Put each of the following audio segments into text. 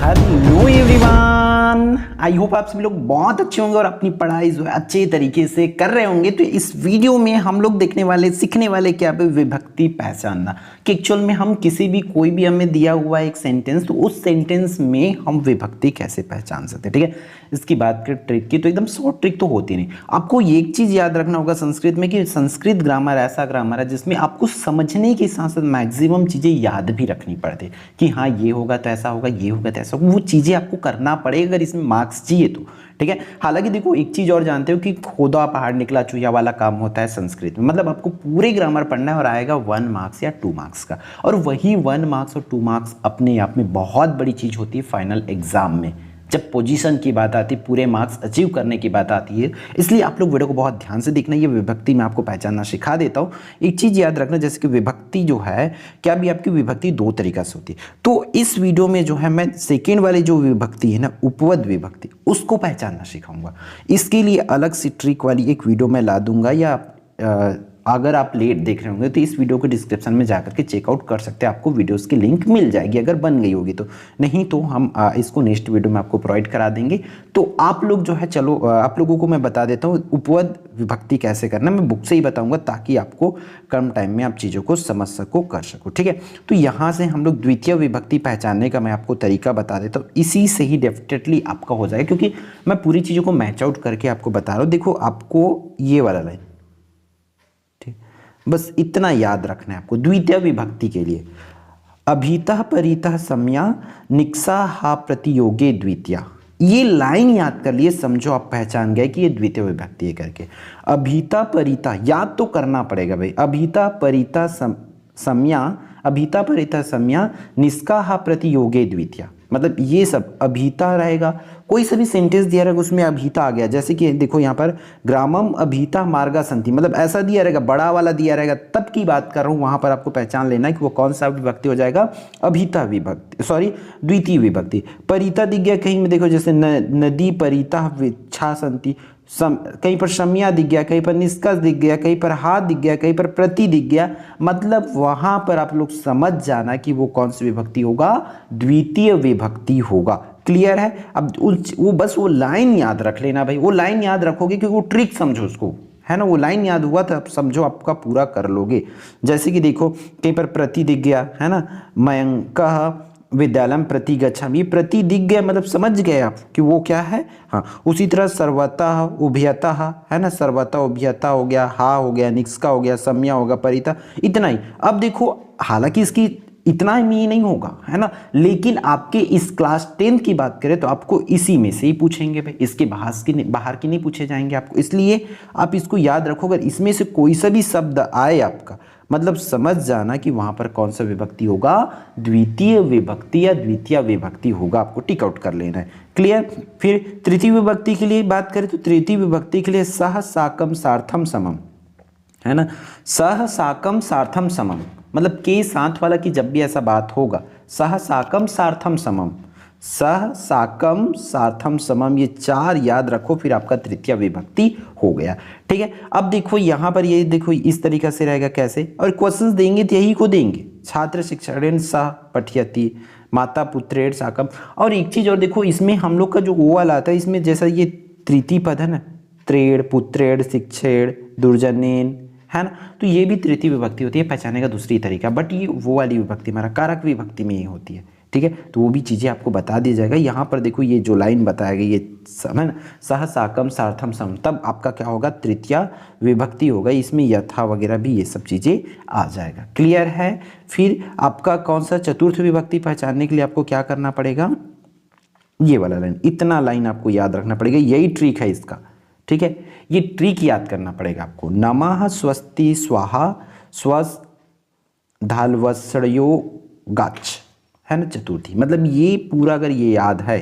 Hello everyone, I hope आप सभी लोग बहुत अच्छे होंगे और अपनी पढ़ाई जो है अच्छे तरीके से कर रहे होंगे। तो इस वीडियो में हम लोग सीखने वाले क्या है, विभक्ति पहचानना कि एक्चुअल में हम कोई भी हमें दिया हुआ एक सेंटेंस, तो उस सेंटेंस में हम विभक्ति कैसे पहचान सकते हैं। ठीक है, इसकी बात करें ट्रिक की, तो एकदम शॉर्ट ट्रिक तो होती नहीं। आपको एक चीज याद रखना होगा संस्कृत में कि संस्कृत ग्रामर ऐसा ग्रामर है जिसमें आपको समझने के साथ साथ मैक्सिमम चीजें याद भी रखनी पड़ती है कि हाँ ये होगा तो ऐसा होगा, ये होगा तो ऐसा होगा। वो चीजें आपको करना पड़ेगा अगर इसमें मार्क्स चाहिए तो। ठीक है, हालांकि देखो एक चीज और जानते हो कि खोदा पहाड़ निकला चूहिया वाला काम होता है संस्कृत में। मतलब आपको पूरे ग्रामर पढ़ना है और आएगा 1 मार्क्स या 2 मार्क्स का, और वही 1 मार्क्स और 2 मार्क्स अपने आप में बहुत बड़ी चीज होती है फाइनल एग्जाम में, जब पोजीशन की बात आती है, पूरे मार्क्स अचीव करने की बात आती है। इसलिए आप लोग वीडियो को बहुत ध्यान से देखना। ये विभक्ति मैं आपको पहचानना सिखा देता हूँ। एक चीज याद रखना, जैसे कि विभक्ति जो है, क्या भी आपकी विभक्ति 2 तरीका से होती है। तो इस वीडियो में जो है मैं सेकेंड वाली जो विभक्ति है ना, उपपद विभक्ति, उसको पहचानना सिखाऊंगा। इसके लिए अलग से ट्रिक वाली एक वीडियो मैं ला दूंगा, या अगर आप लेट देख रहे होंगे तो इस वीडियो के डिस्क्रिप्शन में जाकर के चेकआउट कर सकते हैं। आपको वीडियोस की लिंक मिल जाएगी अगर बन गई होगी तो, नहीं तो हम इसको नेक्स्ट वीडियो में आपको प्रोवाइड करा देंगे। तो आप लोग जो है, चलो आप लोगों को मैं बता देता हूँ उपपद विभक्ति कैसे करना। मैं बुक से ही बताऊंगा ताकि आपको कम टाइम में आप चीज़ों को समझ सको, कर सको। ठीक है, तो यहाँ से हम लोग द्वितीय विभक्ति पहचानने का मैं आपको तरीका बता देता हूँ। इसी से ही डेफिनेटली आपका हो जाएगा, क्योंकि मैं पूरी चीज़ों को मैच आउट करके आपको बता रहा हूँ। देखो आपको ये वाला लाइन, बस इतना याद रखना है आपको द्वितीय विभक्ति के लिए। अभितः परितः सम्या निक्सा हा प्रतियोगे द्वितीया। ये लाइन याद कर लिए, समझो आप पहचान गए कि ये द्वितीय विभक्ति है करके। अभिता परिता याद तो करना पड़ेगा भाई। अभिता परिता सम्या, अभिता परिता सम्या निष्का हा प्रतियोगे द्वितीया। मतलब ये सब अभिता रहेगा, कोई सा भी सेंटेंस दिया रहेगा उसमें अभिता आ गया। जैसे कि देखो यहाँ पर ग्रामम अभिता मार्गा संति, मतलब ऐसा दिया रहेगा, बड़ा वाला दिया रहेगा, तब की बात कर रहा हूँ। वहां पर आपको पहचान लेना है कि वो कौन सा विभक्ति हो जाएगा, अभिता विभक्ति, सॉरी द्वितीय विभक्ति। परिता दिख गया कहीं में, देखो जैसे नदी परिता विच्छा संति, कहीं पर सम्या दिख गया, कहीं पर निष्कर्ष दिख गया, कहीं पर हाथ दिख गया, कहीं पर प्रति दिख गया। मतलब वहां पर आप लोग समझ जाना कि वो कौन सी विभक्ति होगा, द्वितीय विभक्ति होगा। क्लियर है? अब वो बस वो लाइन याद रख लेना भाई। वो लाइन याद रखोगे क्योंकि वो ट्रिक समझो उसको, है ना। वो लाइन याद हुआ तो आप समझो आपका पूरा कर लोगे। जैसे कि देखो कहीं पर प्रति दिख गया, है ना, मयंकः विद्यालय प्रति गच्छामि, प्रति दिख गया मतलब समझ गए आप कि वो क्या है। हाँ, उसी तरह सर्वतः उभयतः, है ना, सर्वतः उभयतः हो गया, हा हो गया, निष्का हो गया, सम्या होगा, परिता, इतना ही। अब देखो हालांकि इसकी इतना ही नहीं होगा, है ना, लेकिन आपके इस क्लास 10 की बात करें तो आपको इसी में से ही पूछेंगे भाई, इसके बाहर की नहीं पूछे जाएंगे आपको। इसलिए आप इसको याद रखो, अगर इसमें से कोई सा भी शब्द आए आपका, मतलब समझ जाना कि वहां पर कौन सा विभक्ति होगा, द्वितीय विभक्ति या द्वितीय विभक्ति होगा। आपको टिक आउट कर लेना है। क्लियर? फिर तृतीय विभक्ति के लिए बात करें तो तृतीय विभक्ति के लिए सह साकम सार्थम समम, है ना, सह साकम सार्थम समम, मतलब के साथ वाला की जब भी ऐसा बात होगा, सह साकम सार्थम समम, सह साकम सार्थम समम, ये 4 याद रखो, फिर आपका तृतीय विभक्ति हो गया। ठीक है, अब देखो यहाँ पर ये देखो इस तरीका से रहेगा कैसे, और क्वेश्चंस देंगे तो यही को देंगे, छात्र शिक्षण सह पठयति, माता पुत्रेण साकम। और एक चीज और देखो, इसमें हम लोग का जो वो वाला आता है, इसमें जैसा ये तृतीय पद है ना, त्रेण पुत्रेण शिक्षेण दुर्जनेन, है ना, तो ये भी तृतीय विभक्ति होती है। पहचाने का दूसरी तरीका, बट ये वो वाली विभक्ति हमारा कारक विभक्ति में ही होती है। ठीक है, तो वो भी चीजें आपको बता दिया जाएगा। यहाँ पर देखो ये जो लाइन बताया गया, ये है ना, सह साकम सार्थम सम, तब आपका क्या होगा, तृतीय विभक्ति होगा। इसमें यथा वगैरह भी ये सब चीजें आ जाएगा। क्लियर है? फिर आपका कौन सा चतुर्थ विभक्ति पहचानने के लिए आपको क्या करना पड़ेगा, ये वाला लाइन, इतना लाइन आपको याद रखना पड़ेगा। यही ट्रिक है इसका। ठीक है, ये ट्रिक याद करना पड़ेगा आपको। नमः स्वस्ति स्वाहा स्वस धालवस्यो गाच, है ना, चतुर्थी। मतलब ये पूरा अगर ये याद है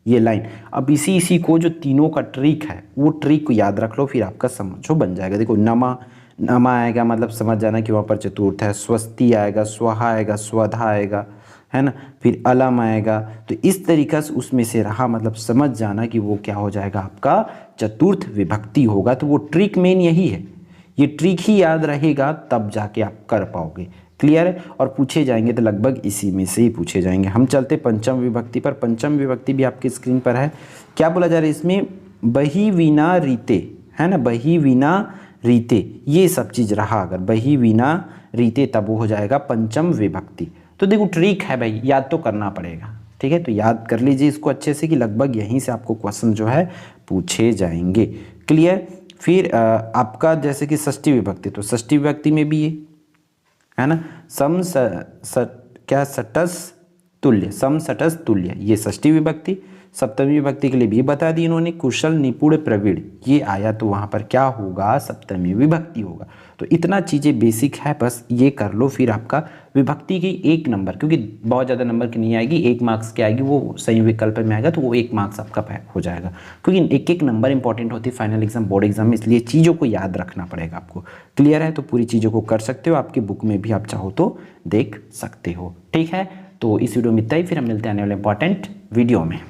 ये लाइन, अब इसी को जो तीनों का ट्रिक है वो ट्रिक को याद रख लो, फिर आपका समझो बन जाएगा। देखो नमा आएगा मतलब समझ जाना कि वहाँ पर चतुर्थ है, स्वस्ति आएगा, स्वाहा आएगा, स्वधा आएगा, है ना, फिर अलम आएगा। तो इस तरीका से उसमें से रहा, मतलब समझ जाना कि वो क्या हो जाएगा, आपका चतुर्थ विभक्ति होगा। तो वो ट्रिक मेन यही है, ये ट्रिक ही याद रहेगा तब जाके आप कर पाओगे। क्लियर है, और पूछे जाएंगे तो लगभग इसी में से ही पूछे जाएंगे। हम चलते पंचम विभक्ति पर। पंचम विभक्ति भी आपकी स्क्रीन पर है। क्या बोला जा रहा है इसमें, बही वीणा रीते, है ना, बही वीणा रीते, ये सब चीज़ रहा अगर बही वीणा रीते तब वो हो जाएगा पंचम विभक्ति। तो देखो ट्रिक है भाई, याद तो करना पड़ेगा, ठीक है, तो याद कर लीजिए इसको अच्छे से कि लगभग यहीं से आपको क्वेश्चन जो है पूछे जाएंगे। क्लियर। फिर आपका जैसे कि षष्ठी विभक्ति, तो षष्ठी विभक्ति में भी ये है ना, क्या सटस तुल्य, सम सटस तुल्य, ये षष्ठी विभक्ति। सप्तमी विभक्ति के लिए भी बता दी इन्होंने, कुशल निपुण प्रवीण, ये आया तो वहाँ पर क्या होगा, सप्तमी विभक्ति होगा। तो इतना चीज़ें बेसिक है, बस ये कर लो। फिर आपका विभक्ति की 1 नंबर, क्योंकि बहुत ज़्यादा नंबर की नहीं आएगी, 1 मार्क्स की आएगी, वो सही विकल्प में आएगा तो वो 1 मार्क्स आपका हो जाएगा, क्योंकि एक एक नंबर इंपॉर्टेंट होती है फाइनल एग्जाम, बोर्ड एग्जाम में, इसलिए चीज़ों को याद रखना पड़ेगा आपको। क्लियर है, तो पूरी चीज़ों को कर सकते हो, आपकी बुक में भी आप चाहो तो देख सकते हो। ठीक है, तो इस वीडियो में इतना ही, फिर हम मिलते हैं आने वाले इंपॉर्टेंट वीडियो में।